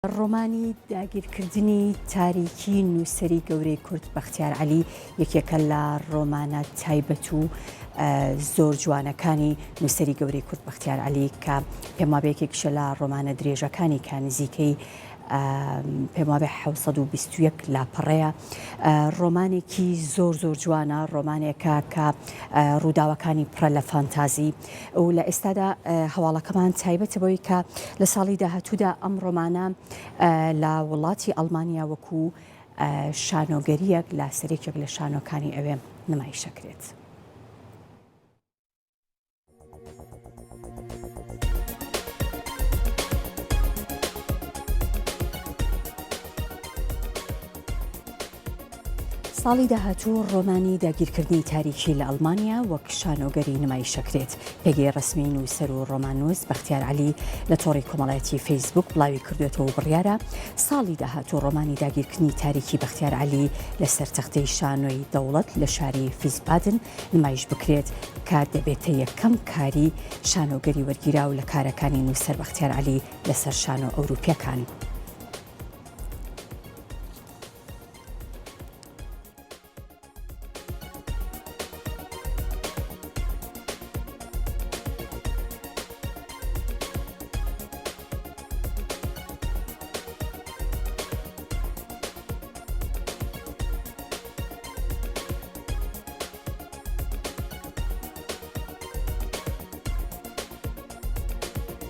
ڕۆمانی داگیرکردنی تاریکی نووسەری گەورەی کورد بەختیار عەلی یەکێکە لە ڕۆمانە تایبەت و زۆر جوانەکانی نووسەری گەورەی کورد بەختیار عەلی کە پێم وابێ یەکێکشە لە ڕۆمانە درێژەکانی کە نزیکەی پێم وابێ 721 لاپەڕەیە. ڕۆمانێکی زۆر جوانە، ڕۆمانێکە کە ڕووداوەکانی پڕە لە فانتازی و لە ئێستادا هەواڵەکەمان تایبەتە بەوەی کە لە ساڵی داهاتوودا ئەم ڕۆمانە لە وڵاتی ئەڵمانیا وەکو شانۆگەریەک لە سەرێکێک لە شانۆکانی ئەوێ نمایشەکرێت. ساڵی داهاتوو ڕۆمانی داگیرکردنی تاریکی لە ئەڵمانیا وەک شانۆگەری نمایشەکرێت. پێگەی ڕسمی نووسەر و ڕۆماننووس بەختیار عەلی لە تۆڕی کۆمەڵایەتی فەیسبووک بڵاوی کردوێتەوە بڕیارە ساڵی داهاتوو ڕۆمانی داگیرکردنی تاریکی بەختیار عەلی لەسەر تەختەی شانۆی دەوڵەت لە شاری فیسبادن نمایش بکرێت کە دەبێتە یەکەم کاری شانۆگەری وەرگیراو لە کارەکانی نووسەر بەختیار عەلی لەسەر شانۆ ئەوروپیەکان.